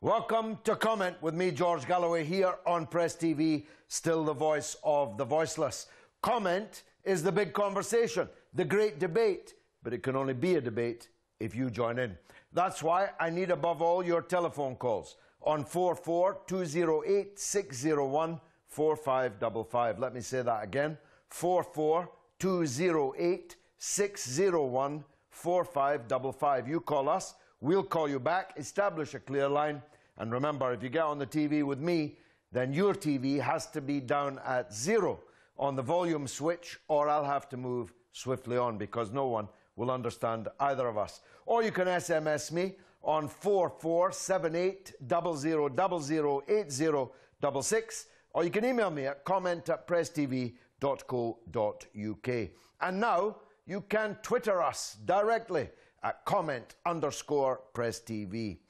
Welcome to Comment with me, George Galloway, here on Press TV, still the voice of the voiceless. Comment is the big conversation, the great debate, but it can only be a debate if you join in. That's why I need above all your telephone calls on 44208-601-4555. Let me say that again, 44208-601-4555. You call us, we'll call you back, establish a clear line. And remember, if you get on the TV with me, then your TV has to be down at 0 on the volume switch, or I'll have to move swiftly on because no one will understand either of us. Or you can SMS me on 447800008066, or you can email me at comment@presstv.co.uk. And now you can Twitter us directly at comment_presstv.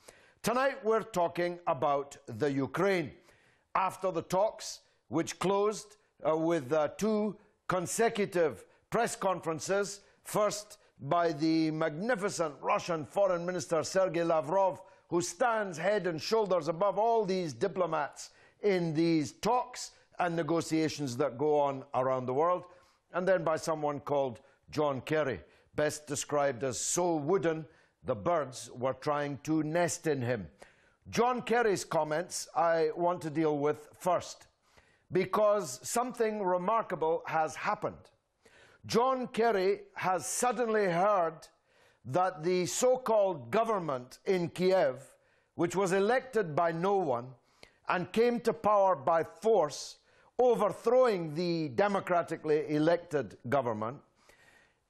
Tonight we're talking about the Ukraine. After the talks, which closed with 2 consecutive press conferences, first by the magnificent Russian Foreign Minister Sergei Lavrov, who stands head and shoulders above all these diplomats in these talks and negotiations that go on around the world, and then by someone called John Kerry, best described as so wooden the birds were trying to nest in him. John Kerry's comments I want to deal with first, because something remarkable has happened. John Kerry has suddenly heard that the so-called government in Kiev, which was elected by no one and came to power by force, overthrowing the democratically elected government,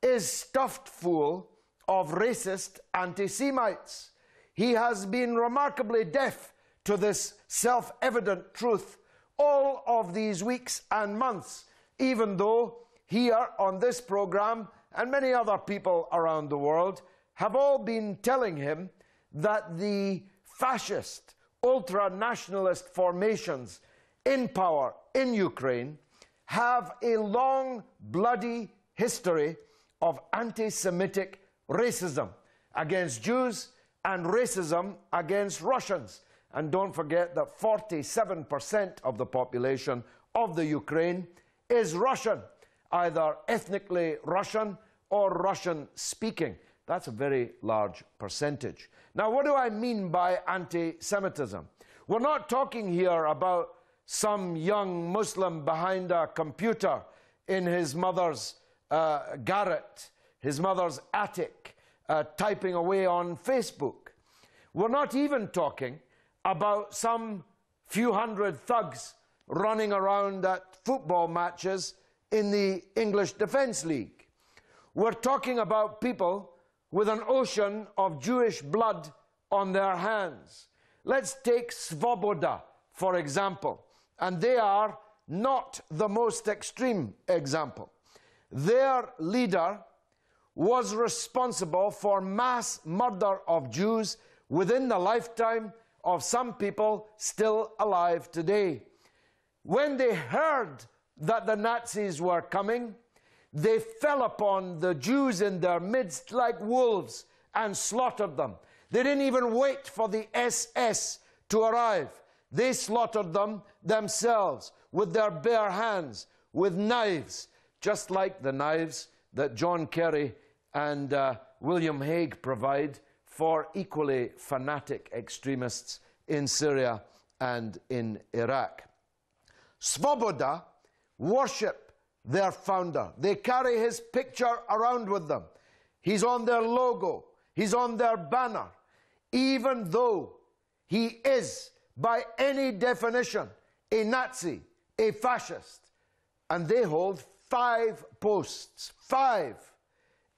is stuffed full of racist anti-Semites. He has been remarkably deaf to this self-evident truth all of these weeks and months, even though here on this program and many other people around the world have all been telling him that the fascist, ultra-nationalist formations in power in Ukraine have a long, bloody history of anti-Semitic racism against Jews and racism against Russians. And don't forget that 47% of the population of the Ukraine is Russian, either ethnically Russian or Russian-speaking. That's a very large percentage. Now, what do I mean by anti-Semitism? We're not talking here about some young Muslim behind a computer in his mother's garret, his mother's attic, typing away on Facebook. We're not even talking about some few hundred thugs running around at football matches in the English Defence League. We're talking about people with an ocean of Jewish blood on their hands. Let's take Svoboda, for example, and they are not the most extreme example. Their leader was responsible for mass murder of Jews within the lifetime of some people still alive today. When they heard that the Nazis were coming, they fell upon the Jews in their midst like wolves and slaughtered them. They didn't even wait for the SS to arrive. They slaughtered them themselves with their bare hands, with knives, just like the knives that John Kerry and William Hague provide for equally fanatic extremists in Syria and in Iraq. Svoboda worship their founder. They carry his picture around with them. He's on their logo. He's on their banner. Even though he is, by any definition, a Nazi, a fascist. And they hold 5 posts, 5,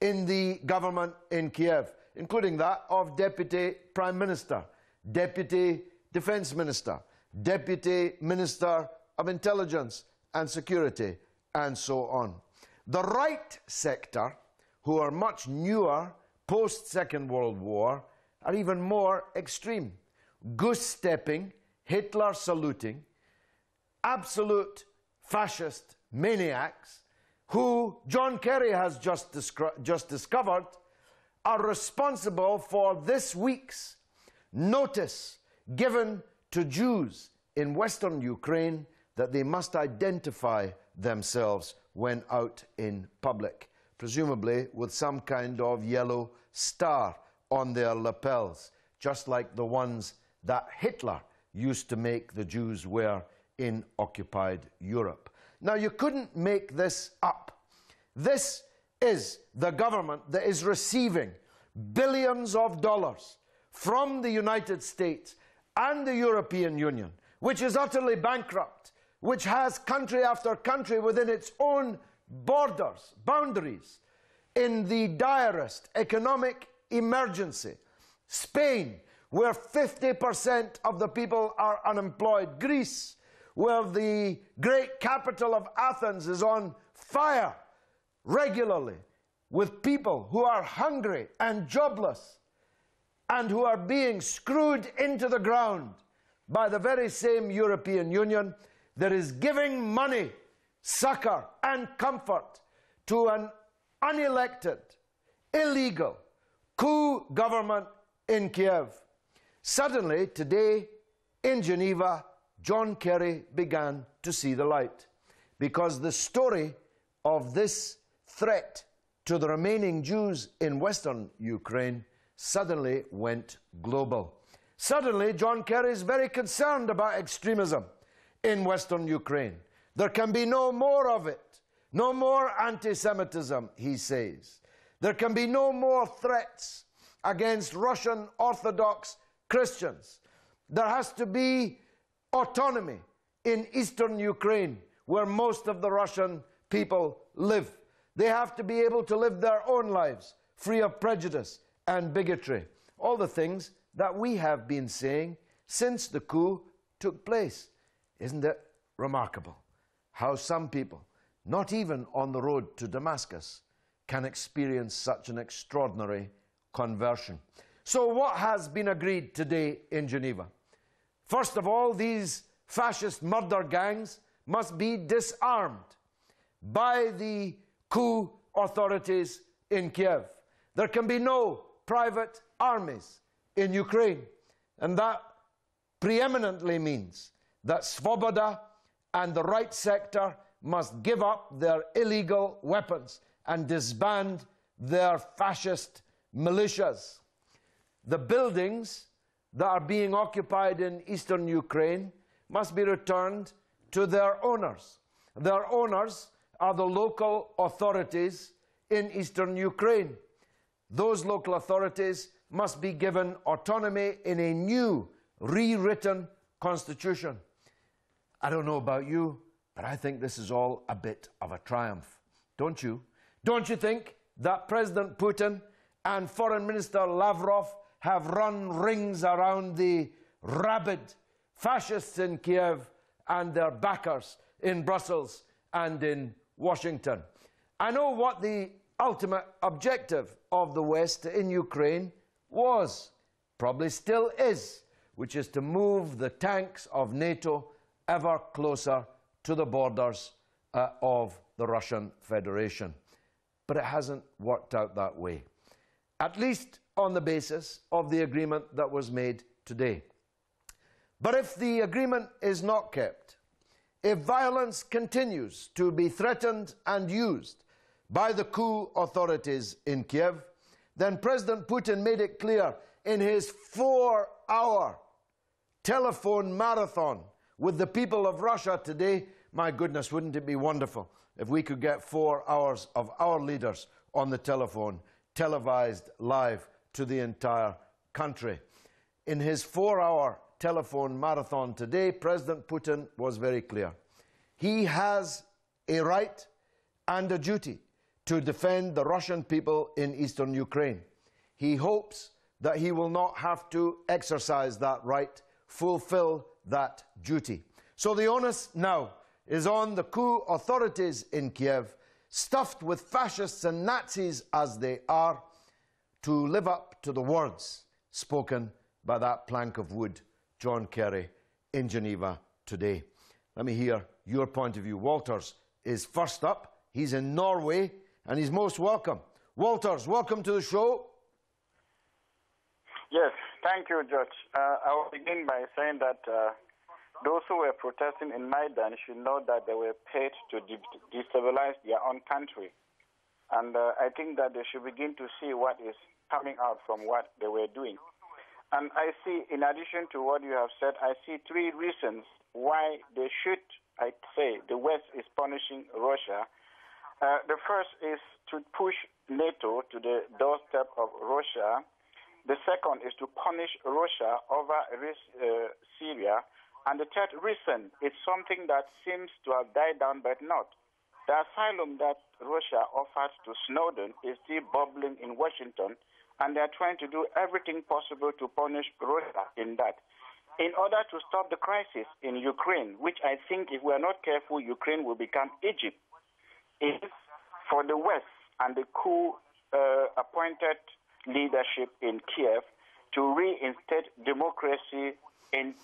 in the government in Kiev, including that of Deputy Prime Minister, Deputy Defense Minister, Deputy Minister of Intelligence and Security, and so on. The right sector, who are much newer, post-Second World War, are even more extreme. Goose-stepping, Hitler-saluting, absolute fascist maniacs who John Kerry has just discovered are responsible for this week's notice given to Jews in Western Ukraine that they must identify themselves when out in public, presumably with some kind of yellow star on their lapels, just like the ones that Hitler used to make the Jews wear in occupied Europe. Now, you couldn't make this up. This is the government that is receiving billions of dollars from the United States and the European Union, which is utterly bankrupt, which has country after country within its own boundaries, in the direst economic emergency. Spain, where 50% of the people are unemployed. Greece, where the great capital of Athens is on fire regularly with people who are hungry and jobless and who are being screwed into the ground by the very same European Union that is giving money, succor and comfort to an unelected, illegal coup government in Kiev. Suddenly, today, in Geneva, John Kerry began to see the light, because the story of this threat to the remaining Jews in Western Ukraine suddenly went global. Suddenly, John Kerry is very concerned about extremism in Western Ukraine. There can be no more of it, no more anti-Semitism, he says. There can be no more threats against Russian Orthodox Christians. There has to be autonomy in eastern Ukraine, where most of the Russian people live. They have to be able to live their own lives, free of prejudice and bigotry. All the things that we have been saying since the coup took place. Isn't it remarkable how some people, not even on the road to Damascus, can experience such an extraordinary conversion? So what has been agreed today in Geneva? First of all, these fascist murder gangs must be disarmed by the coup authorities in Kiev. There can be no private armies in Ukraine, and that preeminently means that Svoboda and the right sector must give up their illegal weapons and disband their fascist militias. The buildings that are being occupied in eastern Ukraine must be returned to their owners. Their owners are the local authorities in eastern Ukraine. Those local authorities must be given autonomy in a new, rewritten constitution. I don't know about you, but I think this is all a bit of a triumph. Don't you? Don't you think that President Putin and Foreign Minister Lavrov have run rings around the rabid fascists in Kiev and their backers in Brussels and in Washington? I know what the ultimate objective of the West in Ukraine was, probably still is, which is to move the tanks of NATO ever closer to the borders of the Russian Federation. But it hasn't worked out that way, at least on the basis of the agreement that was made today. But if the agreement is not kept, if violence continues to be threatened and used by the coup authorities in Kiev, then President Putin made it clear in his 4-hour telephone marathon with the people of Russia today. My goodness, wouldn't it be wonderful if we could get 4 hours of our leaders on the telephone, televised live to the entire country. In his 4-hour telephone marathon today, President Putin was very clear. He has a right and a duty to defend the Russian people in eastern Ukraine. He hopes that he will not have to exercise that right, fulfill that duty. So the onus now is on the coup authorities in Kiev, stuffed with fascists and Nazis as they are, to live up to the words spoken by that plank of wood, John Kerry, in Geneva today. Let me hear your point of view. Walters is first up. He's in Norway, and he's most welcome. Walters, welcome to the show. Yes, Thank you, Judge. I will begin by saying that those who were protesting in Maidan should know that they were paid to destabilize their own country. And I think that they should begin to see what is coming out from what they were doing. And I see, in addition to what you have said, I see three reasons why they should, I say, the West is punishing Russia. The first is to push NATO to the doorstep of Russia. The second is to punish Russia over Syria. And the third reason is something that seems to have died down but not. The asylum that Russia offered to Snowden is still bubbling in Washington, and they are trying to do everything possible to punish Russia in that. In order to stop the crisis in Ukraine, which I think if we are not careful, Ukraine will become Egypt, is for the West and the coup-appointed leadership in Kiev to reinstate democracy an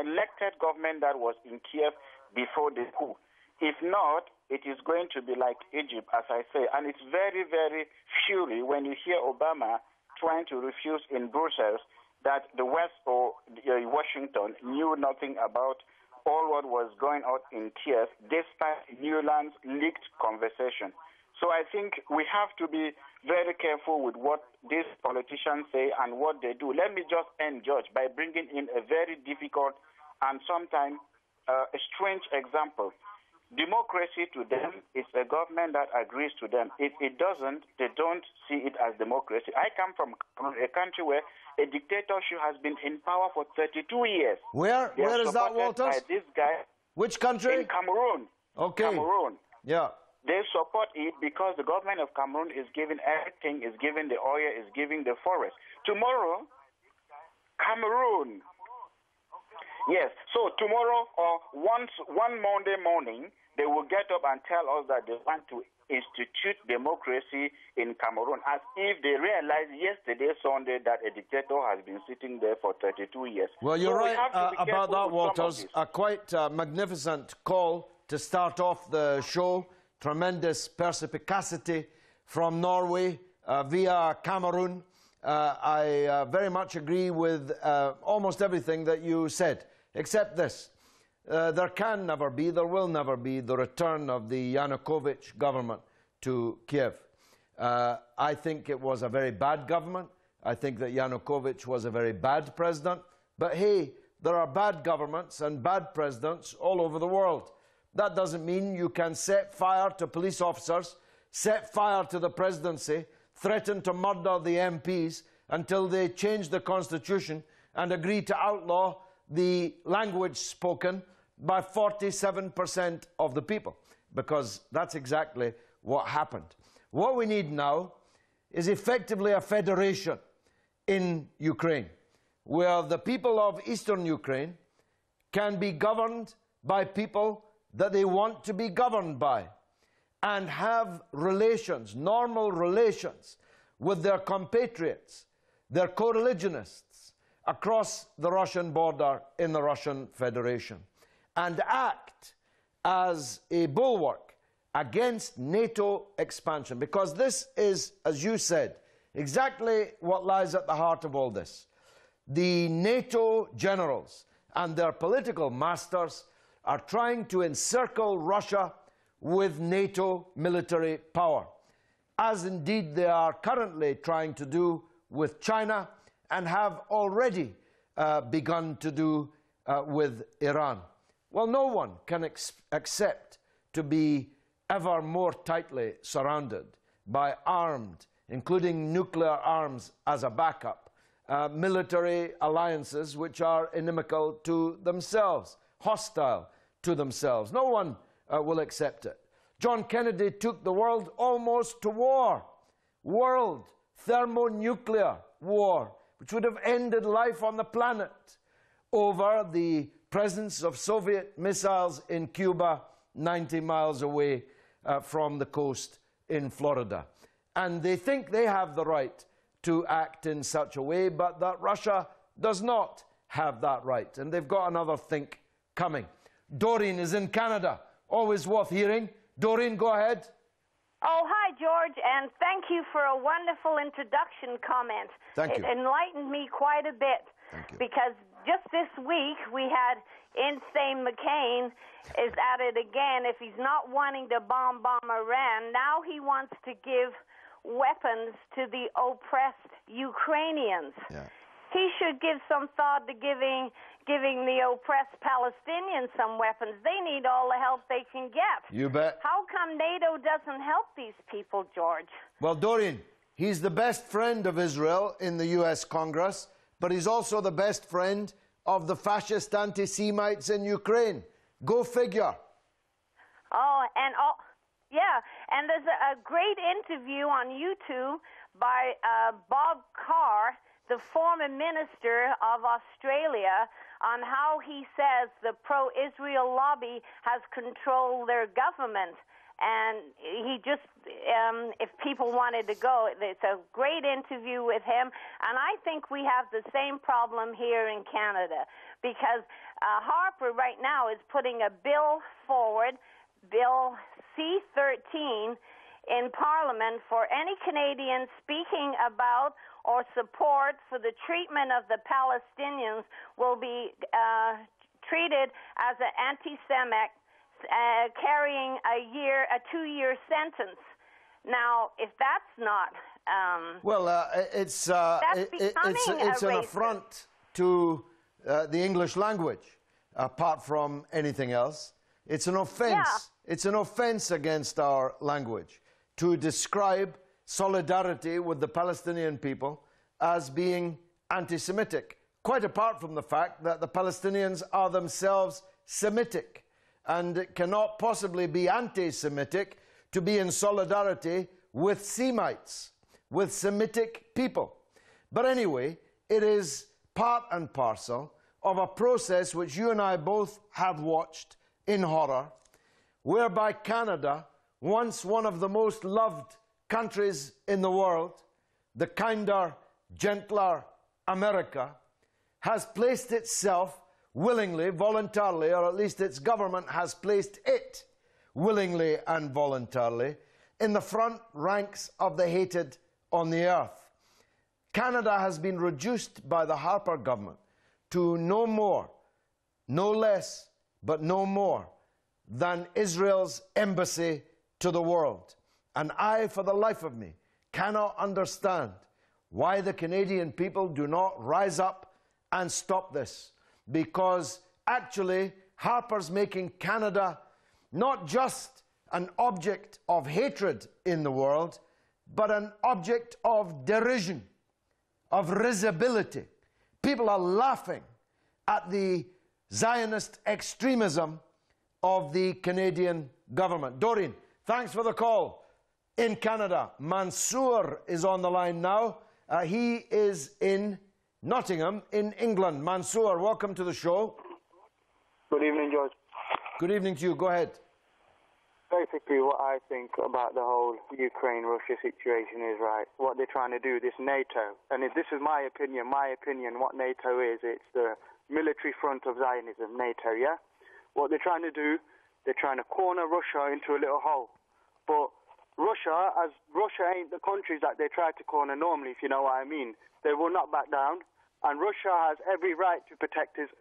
elected government that was in Kiev before the coup. If not, it is going to be like Egypt, as I say. And it's very, very fury when you hear Obama trying to refuse in Brussels that the West or Washington knew nothing about all what was going on in Kiev, despite Newland's leaked conversation. So I think we have to be very careful with what these politicians say and what they do. Let me just end, George, by bringing in a very difficult and sometimes a strange example. Democracy to them is a government that agrees to them. If it doesn't, they don't see it as democracy. I come from a country where a dictatorship has been in power for 32 years. Where is that, Walters? By this guy. Which country? In Cameroon. Okay. Cameroon. Yeah. They support it because the government of Cameroon is giving everything, is giving the oil, is giving the forest. Tomorrow, Cameroon. Yes, so tomorrow or one Monday morning, they will get up and tell us that they want to institute democracy in Cameroon, as if they realized yesterday, Sunday, that a dictator has been sitting there for 32 years. Well, you're right about that, Walters. A quite magnificent call to start off the show. Tremendous perspicacity from Norway via Cameroon. I very much agree with almost everything that you said, except this. There can never be, there will never be the return of the Yanukovych government to Kiev. I think it was a very bad government. I think that Yanukovych was a very bad president. But hey, there are bad governments and bad presidents all over the world. That doesn't mean you can set fire to police officers, set fire to the presidency, threaten to murder the MPs until they change the constitution and agree to outlaw the language spoken by 47% of the people, because that's exactly what happened. What we need now is effectively a federation in Ukraine, where the people of eastern Ukraine can be governed by people that they want to be governed by and have relations, normal relations, with their compatriots, their co-religionists across the Russian border in the Russian Federation, and act as a bulwark against NATO expansion. Because this is, as you said, exactly what lies at the heart of all this. The NATO generals and their political masters are trying to encircle Russia with NATO military power, as indeed they are currently trying to do with China and have already begun to do with Iran. Well, no one can accept to be ever more tightly surrounded by armed, including nuclear arms as a backup, military alliances which are inimical to themselves, hostile to themselves. No one will accept it. John Kennedy took the world almost to war, world thermonuclear war, which would have ended life on the planet, over the presence of Soviet missiles in Cuba, 90 miles away from the coast in Florida. And they think they have the right to act in such a way, but that Russia does not have that right. And they've got another think coming. Doreen is in Canada. Always worth hearing. Doreen, go ahead. Oh, hi, George, and thank you for a wonderful introduction comment. Thank you. It enlightened me quite a bit. Thank you. Because just this week we had Insane McCain is at it again. If he's not wanting to bomb Iran, now he wants to give weapons to the oppressed Ukrainians. Yeah. He should give some thought to giving the oppressed Palestinians some weapons. They need all the help they can get. You bet. How come NATO doesn't help these people, George? Well, Dorian, he's the best friend of Israel in the U.S. Congress, but he's also the best friend of the fascist anti-Semites in Ukraine. Go figure. Yeah, and there's a great interview on YouTube by Bob Carr, the former minister of Australia, on how he says the pro-Israel lobby has controlled their government. And he just, if people wanted to go, it's a great interview with him. And I think we have the same problem here in Canada, because Harper right now is putting a bill forward, Bill C-13, in Parliament for any Canadian speaking about or support for the treatment of the Palestinians will be treated as an anti-Semitic, carrying a 2-year sentence. Now, if that's not it's an racist. affront to the English language. Apart from anything else, it's an offence. Yeah. It's an offence against our language to describe solidarity with the Palestinian people as being anti-Semitic, quite apart from the fact that the Palestinians are themselves Semitic, and it cannot possibly be anti-Semitic to be in solidarity with Semites, with Semitic people. But anyway, it is part and parcel of a process which you and I both have watched in horror, whereby Canada, once one of the most loved countries in the world, the kinder, gentler America, has placed itself willingly, voluntarily, or at least its government has placed it willingly and voluntarily in the front ranks of the hated on the earth. Canada has been reduced by the Harper government to no more, no less, but no more than Israel's embassy to the world. And I, for the life of me, cannot understand why the Canadian people do not rise up and stop this. Because actually, Harper's making Canada not just an object of hatred in the world, but an object of derision, of risibility. People are laughing at the Zionist extremism of the Canadian government. Doreen, thanks for the call. In Canada, Mansour is on the line now. He is in Nottingham, in England. Mansour, welcome to the show. Good evening, George. Good evening to you. Go ahead. Basically, what I think about the whole Ukraine-Russia situation is, right, what they're trying to do, this NATO, and if this is my opinion, what NATO is, it's the military front of Zionism, NATO, yeah? What they're trying to do, they're trying to corner Russia into a little hole. But Russia ain't the countries that they try to corner normally, if you know what I mean. They will not back down, and Russia has every right to protect its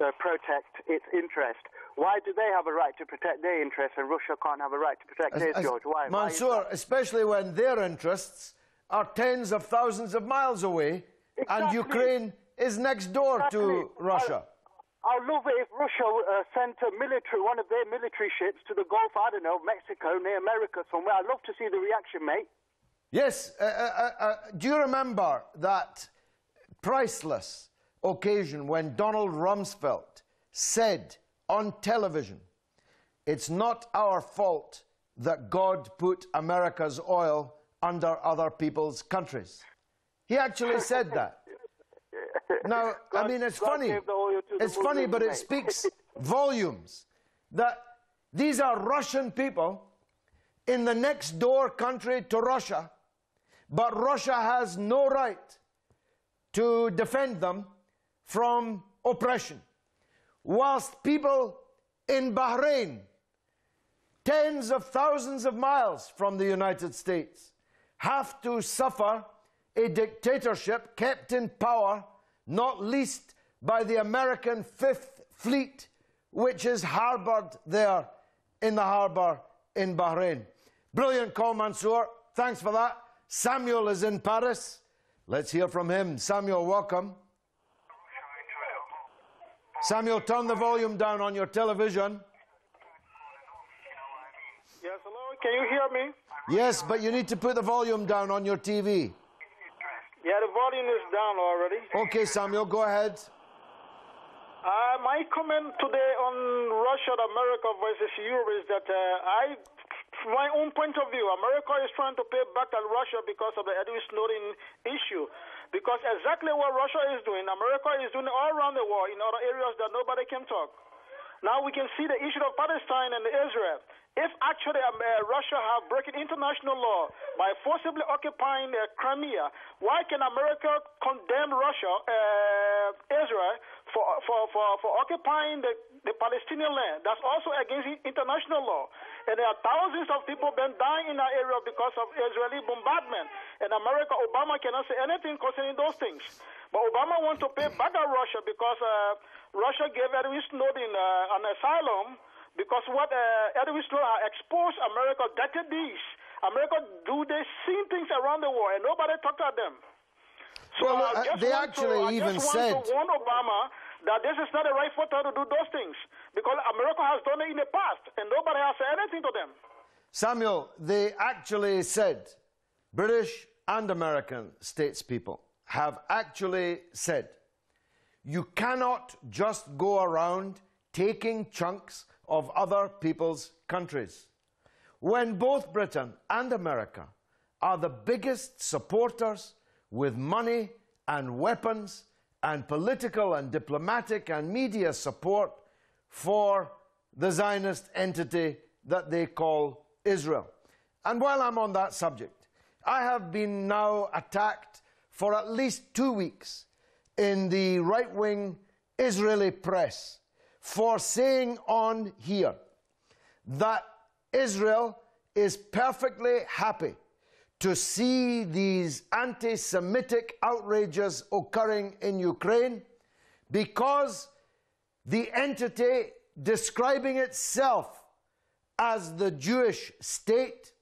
interest. Why do they have a right to protect their interests and Russia can't have a right to protect theirs, George? Why? Mansour, especially when their interests are tens of thousands of miles away, exactly. And Ukraine is next door to Russia. I'd love it if Russia sent one of their military ships to the Gulf, I don't know, Mexico, near America somewhere. I'd love to see the reaction, mate. Yes. Do you remember that priceless occasion when Donald Rumsfeld said on television, "It's not our fault that God put America's oil under other people's countries"? He actually said that. Now, I mean, it's funny. It's funny, but it speaks volumes that these are Russian people in the next door country to Russia, but Russia has no right to defend them from oppression. Whilst people in Bahrain tens of thousands of miles from the United States, have to suffer a dictatorship kept in power, not least by the American Fifth Fleet, which is harbored there in the harbor in Bahrain. Brilliant call, Mansour. Thanks for that. Samuel is in Paris. Let's hear from him. Samuel, welcome. Samuel, turn the volume down on your television. Yes, hello, can you hear me? Yes, but you need to put the volume down on your TV. Yeah, the volume is down already. Okay, Samuel, go ahead. My comment today on Russia, America versus Europe is that from my own point of view, America is trying to pay back at Russia because of the Edward Snowden issue. Because exactly what Russia is doing, America is doing all around the world in other areas that nobody can talk. Now we can see the issue of Palestine and Israel. If actually Russia have broken international law by forcibly occupying Crimea, why can America condemn Russia, Israel, for occupying the Palestinian land? That's also against international law. And there are thousands of people been dying in that area because of Israeli bombardment. And America, Obama cannot say anything concerning those things. But Obama wants to pay back at Russia because Russia gave Edward Snowden an asylum because what Edward Snowden exposed America dirty deeds. America do the same things around the world and nobody talked to them. So well, they actually even said... I just want to warn Obama that this is not the right for her to do those things because America has done it in the past and nobody has said anything to them. Samuel, they actually said, British and American statespeople have actually said, you cannot just go around taking chunks of other people's countries. When both Britain and America are the biggest supporters with money and weapons and political and diplomatic and media support for the Zionist entity that they call Israel. And while I'm on that subject, I have been now attacked for at least 2 weeks in the right-wing Israeli press for saying on here that Israel is perfectly happy to see these anti-Semitic outrages occurring in Ukraine because the entity describing itself as the Jewish state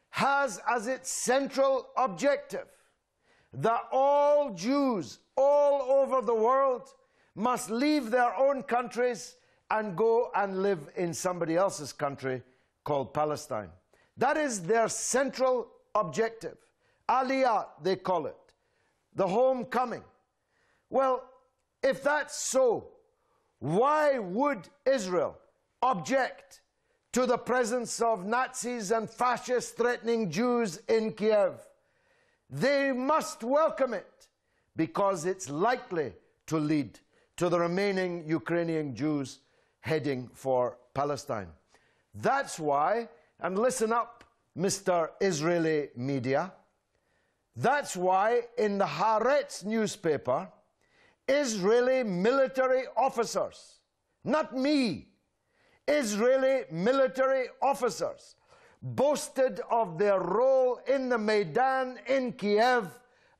has as its central objective that all Jews all over the world must leave their own countries and go and live in somebody else's country called Palestine. That is their central objective. Aliyah, they call it. The homecoming. Well, if that's so, why would Israel object to the presence of Nazis and fascists threatening Jews in Kiev? They must welcome it because it's likely to lead to the remaining Ukrainian Jews heading for Palestine. That's why, and listen up, Mr. Israeli media, that's why in the Haaretz newspaper, Israeli military officers, not me, Israeli military officers, boasted of their role in the Maidan in Kiev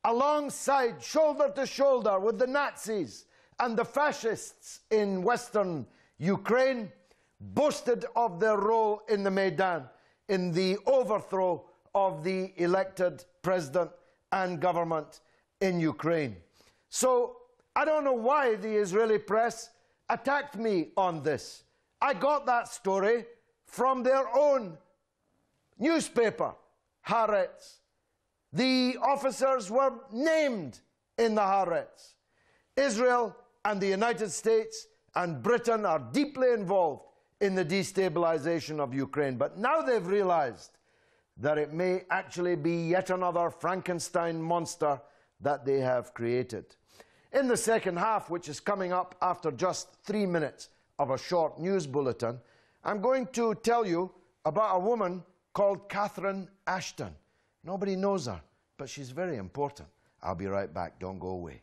alongside, shoulder to shoulder with the Nazis and the fascists in western Ukraine, boasted of their role in the Maidan in the overthrow of the elected president and government in Ukraine. So I don't know why the Israeli press attacked me on this. I got that story from their own newspaper, Haaretz. The officers were named in the Haaretz. Israel and the United States and Britain are deeply involved in the destabilization of Ukraine. But now they've realized that it may actually be yet another Frankenstein monster that they have created. In the second half, which is coming up after just 3 minutes of a short news bulletin, I'm going to tell you about a woman called Catherine Ashton. Nobody knows her, but she's very important. I'll be right back. Don't go away.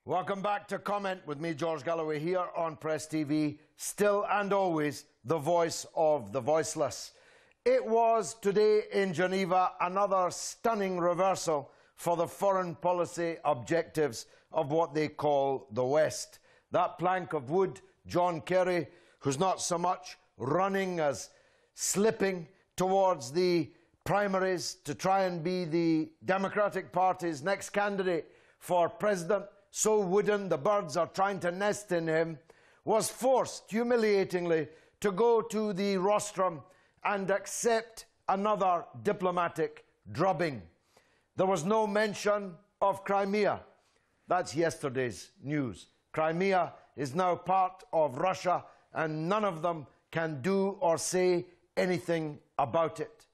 Welcome back to Comment with me, George Galloway, here on Press TV, still and always the voice of the voiceless. It was today in Geneva another stunning reversal for the foreign policy objectives of what they call the West. That plank of wood, John Kerry, who's not so much running as slipping towards the primaries to try and be the Democratic Party's next candidate for president, so wooden the birds are trying to nest in him, was forced humiliatingly to go to the rostrum and accept another diplomatic drubbing. There was no mention of Crimea. That's yesterday's news. Crimea is now part of Russia, and none of them can do or say anything about it.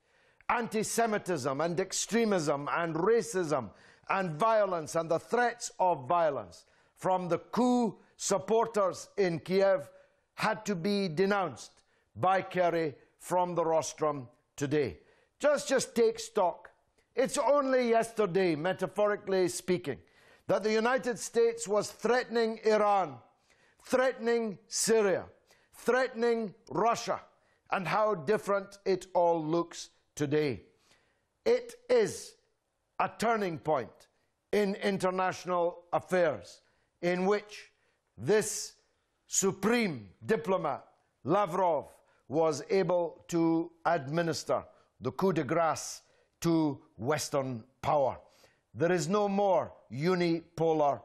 Anti-Semitism and extremism and racism and violence and the threats of violence from the coup supporters in Kiev had to be denounced by Kerry from the rostrum today. Just take stock. It's only yesterday, metaphorically speaking, that the United States was threatening Iran, threatening Syria, threatening Russia, and how different it all looks today. It is a turning point in international affairs in which this supreme diplomat, Lavrov, was able to administer the coup de grace to Western power. There is no more unipolar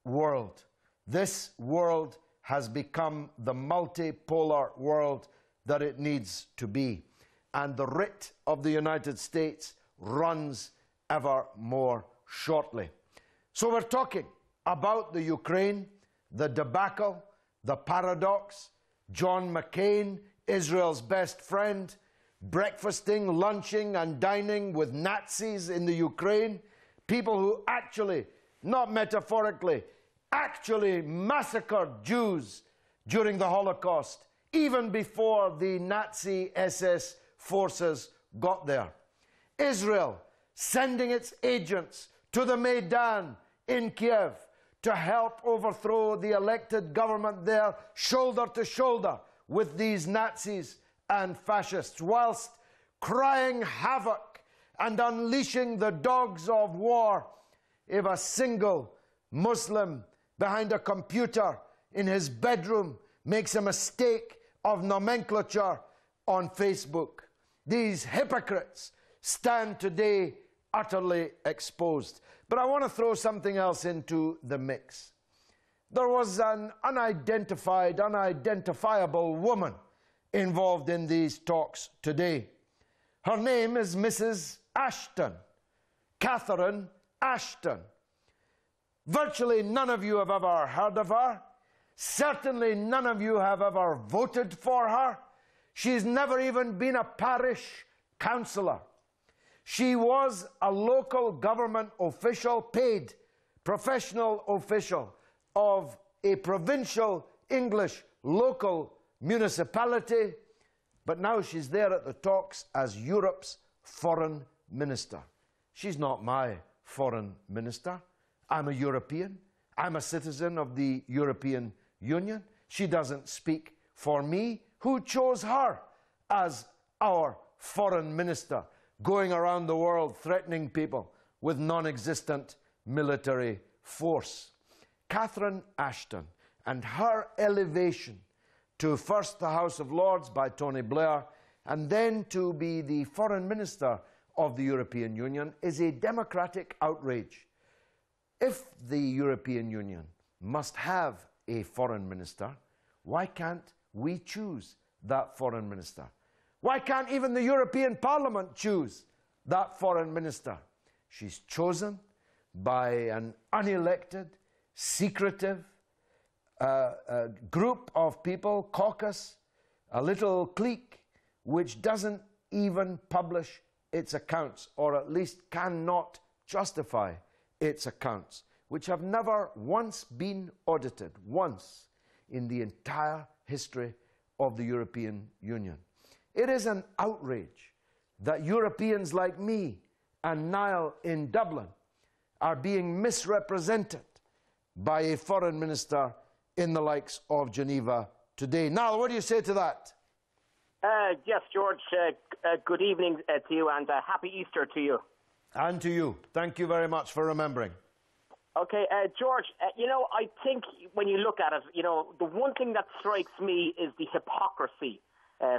world. This world has become the multipolar world that it needs to be. And the writ of the United States runs ever more shortly. So we're talking about the Ukraine, the debacle, the paradox, John McCain, Israel's best friend, breakfasting, lunching and dining with Nazis in the Ukraine, people who actually, not metaphorically, actually massacred Jews during the Holocaust, even before the Nazi SS forces got there. Israel sending its agents to the Maidan in Kiev to help overthrow the elected government there, shoulder to shoulder with these Nazis and fascists, whilst crying havoc and unleashing the dogs of war if a single Muslim behind a computer in his bedroom makes a mistake of nomenclature on Facebook. These hypocrites stand today utterly exposed. But I want to throw something else into the mix. There was an unidentifiable woman involved in these talks today. Her name is Mrs. Ashton, Catherine Ashton. Virtually none of you have ever heard of her. Certainly none of you have ever voted for her. She's never even been a parish councillor. She was a local government official, paid professional official of a provincial English local municipality, but now she's there at the talks as Europe's foreign minister. She's not my foreign minister. I'm a European. I'm a citizen of the European Union. She doesn't speak for me. Who chose her as our foreign minister, going around the world threatening people with non-existent military force? Catherine Ashton and her elevation to first the House of Lords by Tony Blair and then to be the foreign minister of the European Union is a democratic outrage. If the European Union must have a foreign minister, why can't we choose that foreign minister? Why can't even the European Parliament choose that foreign minister? She's chosen by an unelected, secretive group of people, caucus, a little clique, which doesn't even publish its accounts, or at least cannot justify its accounts, which have never once been audited, once in the entire history of the European Union. It is an outrage that Europeans like me and Niall in Dublin are being misrepresented by a foreign minister in the likes of Geneva today. Niall, what do you say to that? Yes, George, good evening to you, and happy Easter to you. And to you. Thank you very much for remembering. Okay, George, you know, I think when you look at it, you know, the one thing that strikes me is the hypocrisy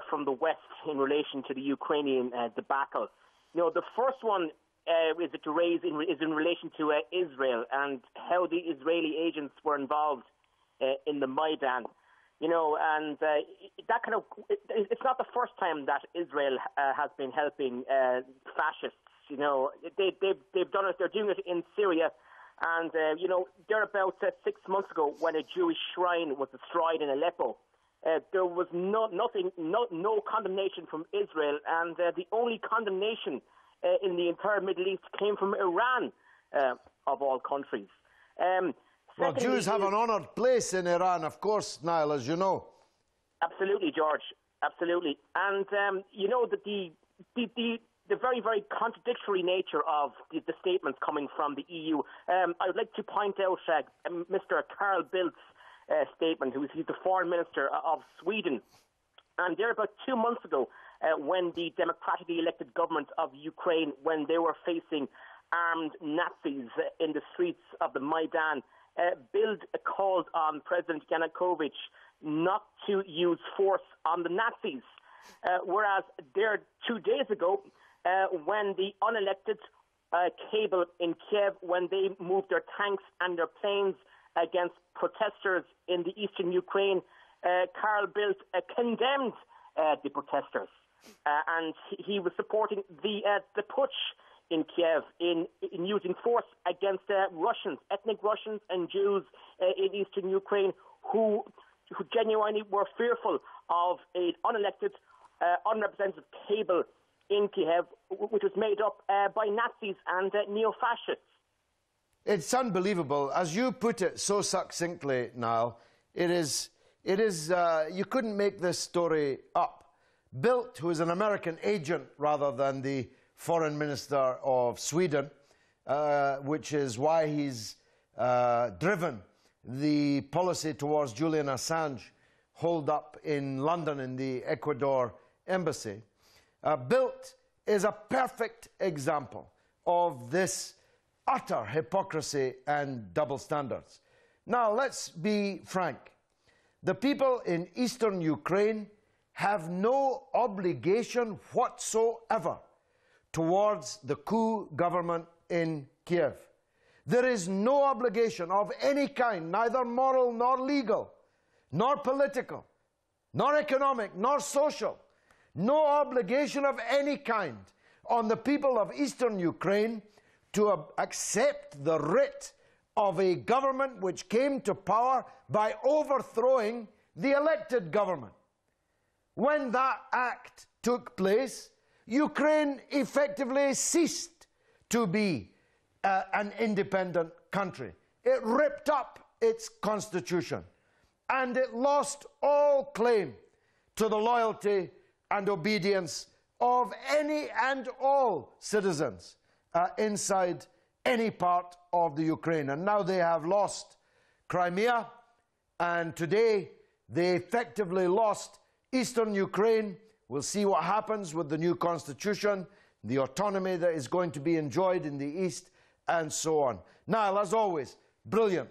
from the West in relation to the Ukrainian debacle. You know, the first one is in relation to Israel and how the Israeli agents were involved in the Maidan. You know, and that kind of, it's not the first time that Israel has been helping fascists. You know, they've done it, they're doing it in Syria. And, you know, there about 6 months ago when a Jewish shrine was destroyed in Aleppo, there was no condemnation from Israel, and the only condemnation in the entire Middle East came from Iran, of all countries. Well, Jews have an honoured place in Iran, of course, Niall, as you know. Absolutely, George. Absolutely. And, you know, the very, very contradictory nature of the statements coming from the EU. I would like to point out Mr. Carl Bildt's statement, he's the foreign minister of Sweden. And there about 2 months ago, when the democratically elected government of Ukraine, when they were facing armed Nazis in the streets of the Maidan, Bild called on President Yanukovych not to use force on the Nazis. Whereas there 2 days ago, when the unelected Cable in Kiev, when they moved their tanks and their planes against protesters in the eastern Ukraine, Carl Bildt condemned the protesters. And he was supporting the putsch in Kiev in using force against Russians, ethnic Russians and Jews in eastern Ukraine who genuinely were fearful of an unelected, unrepresentative Cable in Kiev, which was made up by Nazis and neo-fascists. It's unbelievable. As you put it so succinctly, Niall, it is, you couldn't make this story up. Bildt, who is an American agent rather than the foreign minister of Sweden, which is why he's driven the policy towards Julian Assange holed up in London in the Ecuador embassy. Bildt is a perfect example of this utter hypocrisy and double standards. Now, let's be frank. The people in eastern Ukraine have no obligation whatsoever towards the coup government in Kiev. There is no obligation of any kind, neither moral nor legal, nor political, nor economic, nor social. No obligation of any kind on the people of eastern Ukraine to accept the writ of a government which came to power by overthrowing the elected government. When that act took place, Ukraine effectively ceased to be an independent country. It ripped up its constitution, and it lost all claim to the loyalty and obedience of any and all citizens inside any part of the Ukraine. And now they have lost Crimea, and today they effectively lost eastern Ukraine. We'll see what happens with the new constitution, the autonomy that is going to be enjoyed in the east, and so on. Niall, as always, brilliant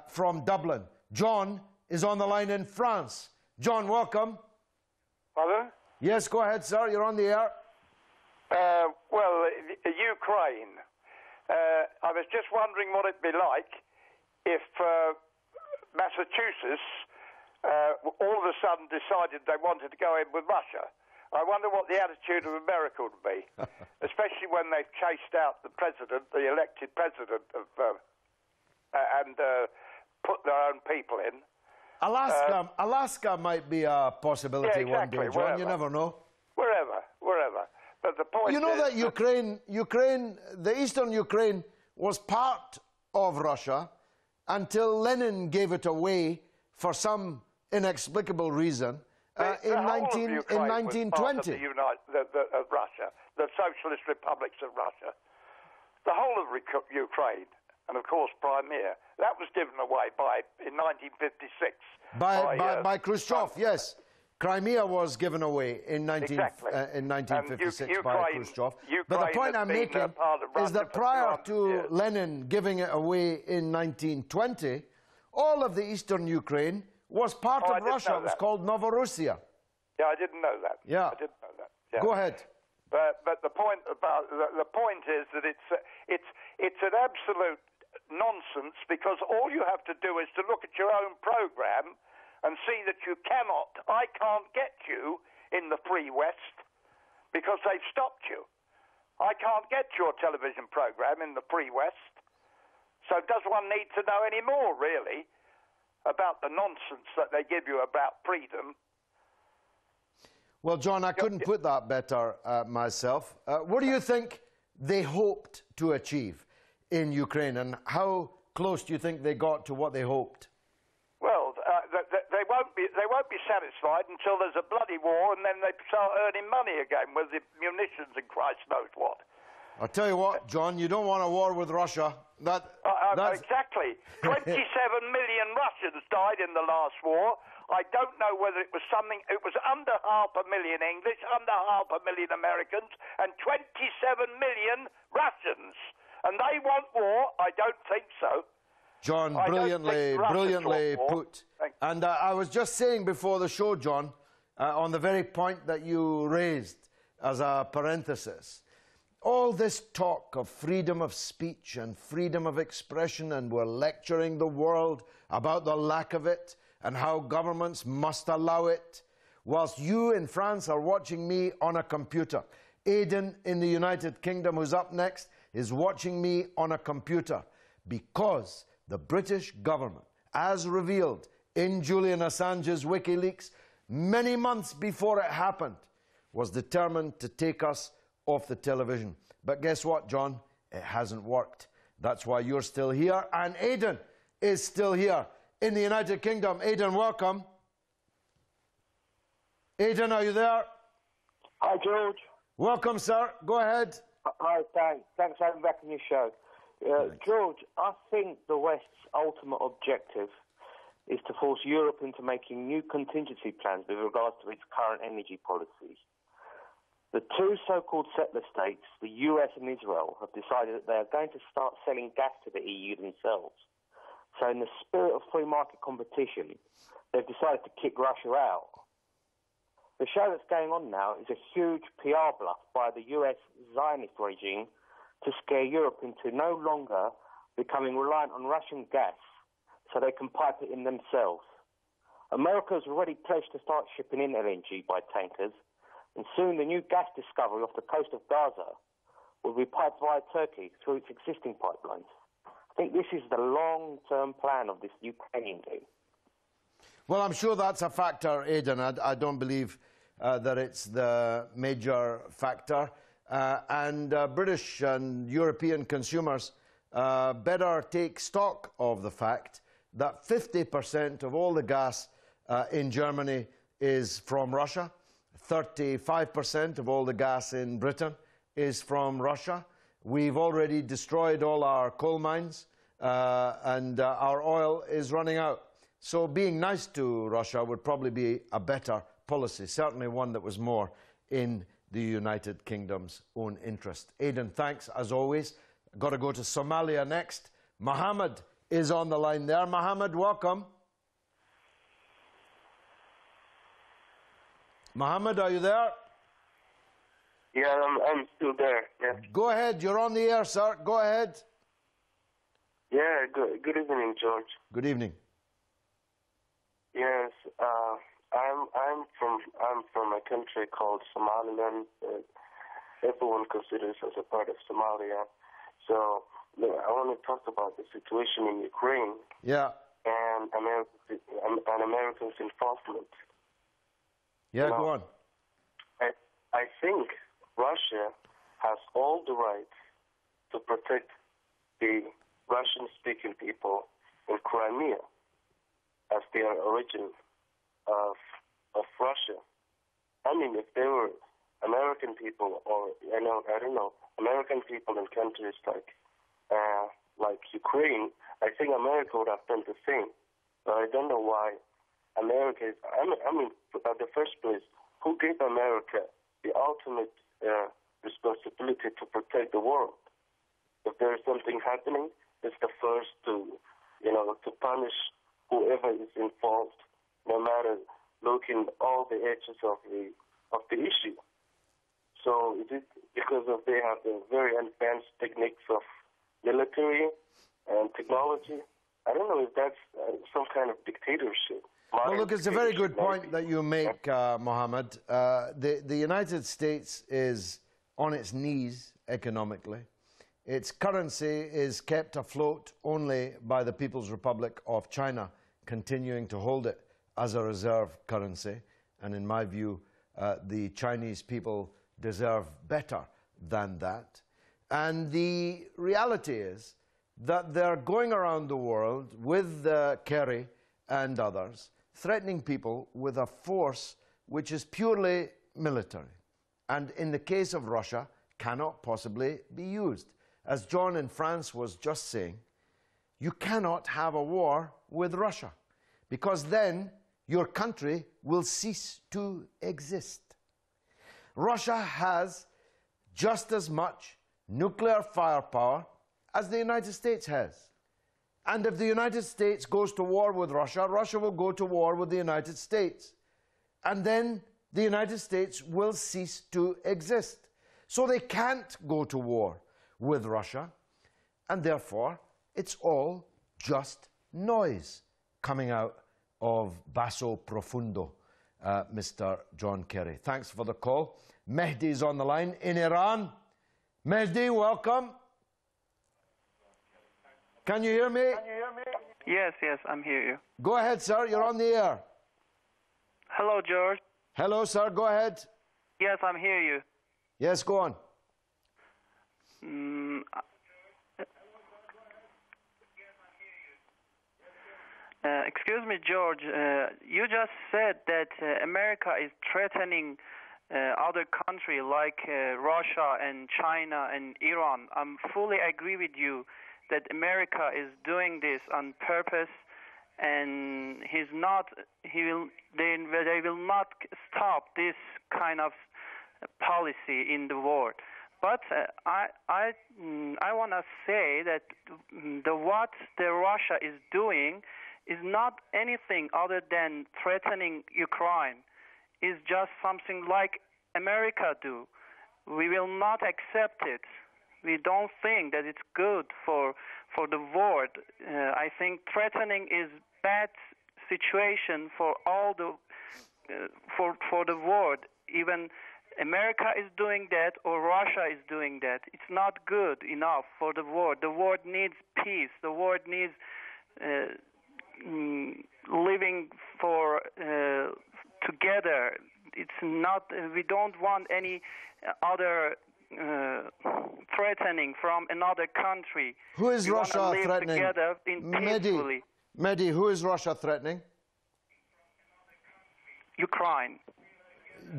from Dublin. John is on the line in France. John, welcome. Pardon? Yes, go ahead, sir. You're on the air. Well, Ukraine. I was just wondering what it'd be like if Massachusetts all of a sudden decided they wanted to go in with Russia. I wonder what the attitude of America would be, especially when they've chased out the president, the elected president, and put their own people in. Alaska might be a possibility one day, John. Wherever. You never know. Wherever. But the point you know is that Ukraine, the eastern Ukraine, was part of Russia until Lenin gave it away for some inexplicable reason in 1920. Of Russia, the Socialist Republics of Russia. The whole of Ukraine and of course Crimea. That was given away in 1956 by Khrushchev. Yes, Crimea was given away in 1956 by Khrushchev. But the point I'm making is that prior to Lenin giving it away in 1920, all of the eastern Ukraine was part of Russia. It was called Novorossiya. Yeah, I didn't know that. Yeah, I didn't know that. Yeah. Go ahead. But the point is that it's an absolute nonsense, because all you have to do is to look at your own program and see that I can't get you in the free West because they've stopped you. I can't get your television program in the free West. So does one need to know any more, really, about the nonsense that they give you about freedom? Well, John, I couldn't put that better myself. What do you think they hoped to achieve in Ukraine, and how close do you think they got to what they hoped? Well, they won't be satisfied until there's a bloody war, and then they start earning money again with the munitions and Christ knows what. I'll tell you what, John, you don't want a war with Russia. Exactly. 27 million Russians died in the last war. I don't know whether it was under 500,000 English, under 500,000 Americans, and 27 million Russians. And they want war? I don't think so. John, brilliantly put. And I was just saying before the show, John, on the very point that you raised as a parenthesis, all this talk of freedom of speech and freedom of expression, and we're lecturing the world about the lack of it and how governments must allow it, whilst you in France are watching me on a computer. Aidan in the United Kingdom, who's up next, is watching me on a computer, because the British government, as revealed in Julian Assange's WikiLeaks many months before it happened, was determined to take us off the television. But guess what, John? It hasn't worked. That's why you're still here, and Aidan is still here in the United Kingdom. Aidan, welcome. Aidan, are you there? Hi, George. Welcome, sir. Go ahead. Hi, thanks. Thanks for having me back on your show. George, I think the West's ultimate objective is to force Europe into making new contingency plans with regards to its current energy policies. The two so-called settler states, the US and Israel, have decided that they are going to start selling gas to the EU themselves. So in the spirit of free market competition, they've decided to kick Russia out. The show that's going on now is a huge PR bluff by the US Zionist regime to scare Europe into no longer becoming reliant on Russian gas so they can pipe it in themselves. America has already pledged to start shipping in LNG by tankers, and soon the new gas discovery off the coast of Gaza will be piped via Turkey through its existing pipelines. I think this is the long-term plan of this Ukrainian game. Well, I'm sure that's a factor, Aidan. I don't believe that it's the major factor. And British and European consumers better take stock of the fact that 50% of all the gas in Germany is from Russia. 35% of all the gas in Britain is from Russia. We've already destroyed all our coal mines, and our oil is running out. So being nice to Russia would probably be a better policy, certainly one that was more in the United Kingdom's own interest. Aidan, thanks as always. Got to go to Somalia next. Mohammed is on the line there. Mohammed, welcome. Mohammed, are you there? Yeah, I'm still there. Yeah. Go ahead. You're on the air, sir. Go ahead. Yeah. Good evening, George. Good evening. Yes. I'm from a country called Somaliland. Everyone considers us a part of Somalia. So I want to talk about the situation in Ukraine. Yeah. And Americans' involvement. Yeah, go on. I think Russia has all the rights to protect the Russian-speaking people in Crimea as they are origin of Russia. I mean, if they were American people, or I don't know, American people in countries like like Ukraine, I think America would have done the same. But I don't know why America is... I mean, at the first place, who gave America the ultimate responsibility to protect the world? If there is something happening, it's the first to punish whoever is involved, no matter looking all the edges of the issue. So is it because of they have the very advanced techniques of military and technology? I don't know if that's some kind of dictatorship. Well, look, it's a very good point that you make, Mohammed. The United States is on its knees economically. Its currency is kept afloat only by the People's Republic of China, continuing to hold it as a reserve currency. And in my view, the Chinese people deserve better than that. And the reality is that they're going around the world with Kerry and others, threatening people with a force which is purely military. And in the case of Russia, cannot possibly be used. As John in France was just saying, you cannot have a war with Russia, because then your country will cease to exist. Russia has just as much nuclear firepower as the United States has. And if the United States goes to war with Russia, Russia will go to war with the United States. And then the United States will cease to exist. So they can't go to war with Russia, and therefore it's all just noise coming out of Basso Profundo, Mr. John Kerry. Thanks for the call. Mehdi is on the line in Iran. Mehdi, welcome. Can you hear me? Yes, I'm hearing you. Go ahead, sir. You're on the air. Hello, George. Hello, sir. Go ahead. Yes, I'm hearing you. Yes, go on. Excuse me, George. You just said that America is threatening other countries like Russia and China and Iran. I'm fully agree with you that America is doing this on purpose, and they will not stop this kind of policy in the world. But I want to say that what the Russia is doing is not anything other than threatening Ukraine. It's just something like America do. We will not accept it. We don't think that it's good for the world. I think threatening is bad situation for all the for the world. Even America is doing that, or Russia is doing that. It's not good enough for the world. The world needs peace. The world needs living for together. It's not. We don't want any other threatening from another country. Who is Russia threatening? Together peacefully. Mehdi, who is Russia threatening? Ukraine.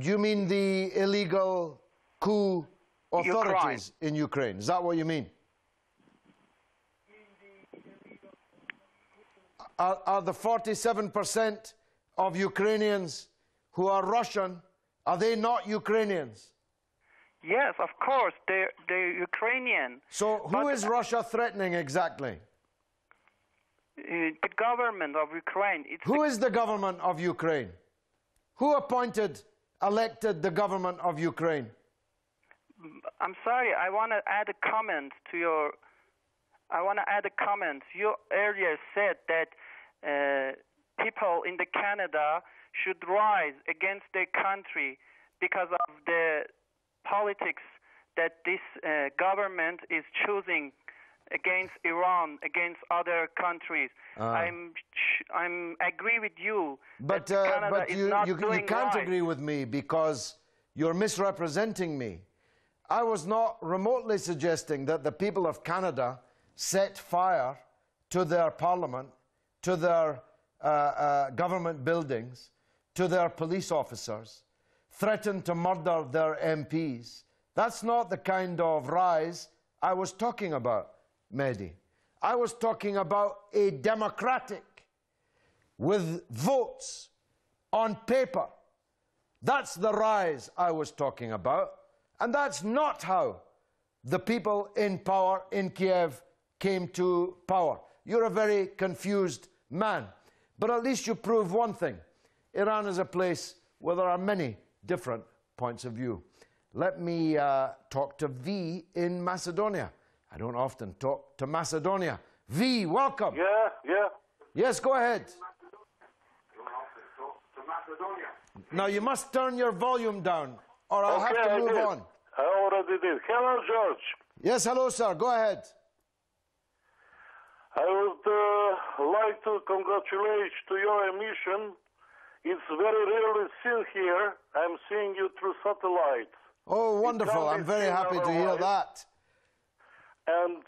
Do you mean the illegal coup authorities in Ukraine? Is that what you mean? Are the 47% of Ukrainians who are Russian, are they not Ukrainians? Yes, of course, they're Ukrainian. So who is Russia threatening exactly? The government of Ukraine. Who is the government of Ukraine? Who elected the government of Ukraine? I'm sorry, I want to add a comment to your... You earlier said that people in the Canada should rise against their country because of the politics that this government is choosing against Iran, against other countries. I'm agree with you. But you can't agree with me because you're misrepresenting me. I was not remotely suggesting that the people of Canada set fire to their parliament, to their government buildings, to their police officers, threatened to murder their MPs. That's not the kind of rise I was talking about, Mehdi. I was talking about a democratic, with votes on paper. That's the rise I was talking about. And that's not how the people in power in Kiev came to power. You're a very confused man. But at least you prove one thing. Iran is a place where there are many different points of view. Let me talk to V in Macedonia. I don't often talk to Macedonia. V, welcome. Yeah. Yes, go ahead. Now, you must turn your volume down, or I'll have to move on. I already did. Hello, George. Yes, hello, sir. Go ahead. I would like to congratulate to your emission. It's very rarely seen here. I'm seeing you through satellite. Oh, wonderful. I'm very happy to hear that. And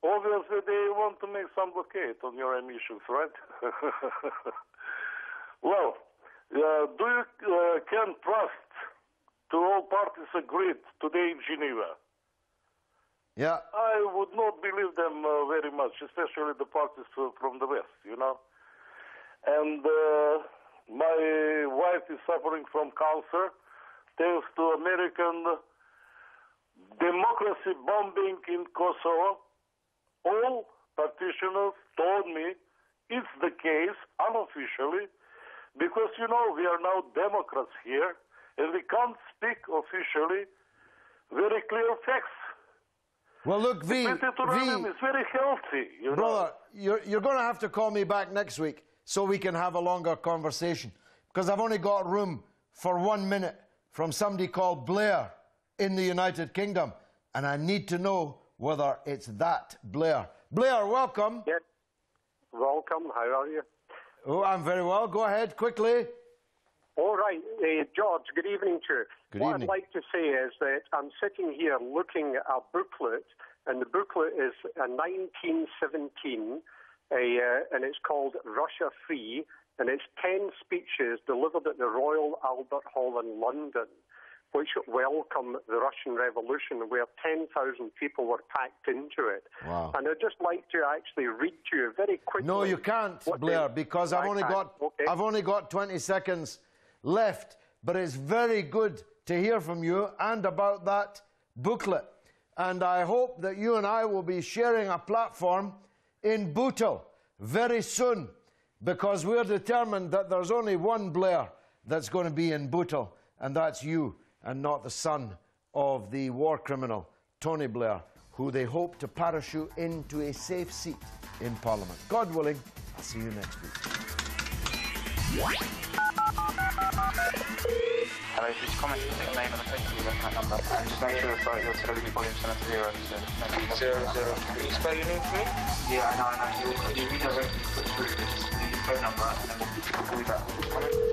obviously they want to make some blockade on your emissions, right? Well, do you can trust to all parties agreed today in Geneva? Yeah. I would not believe them very much, especially the parties from the West, you know. And my wife is suffering from cancer thanks to American democracy bombing in Kosovo. All practitioners told me it's the case unofficially because, you know, we are now Democrats here and we can't speak officially very clear facts. Well, look, V, is very healthy, you brother, know. you're going to have to call me back next week so we can have a longer conversation, because I've only got room for 1 minute from somebody called Blair in the United Kingdom, and I need to know whether it's that Blair. Blair, welcome. Yes. Welcome. How are you? Oh, I'm very well. Go ahead, quickly. All right. George, good evening to you. What I'd like to say is that I'm sitting here looking at a booklet, and the booklet is a 1917, and it's called Russia Free, and it's 10 speeches delivered at the Royal Albert Hall in London, which welcome the Russian Revolution, where 10,000 people were packed into it. Wow. And I'd just like to actually read to you very quickly. No, you can't, Blair, because I've only got 20 seconds left. But it's very good to hear from you and about that booklet. And I hope that you and I will be sharing a platform in Bhutto very soon, because we're determined that there's only one Blair that's going to be in Bhutto, and that's you, and not the son of the war criminal, Tony Blair, who they hope to parachute into a safe seat in Parliament. God willing, I'll see you next week. Hello, just comment the name of the place you that number, and just make sure that your television volume's set to 0. So 0. Can you spell your name for me? Yeah, I know. You redirect me through the phone number, and then we'll call you back.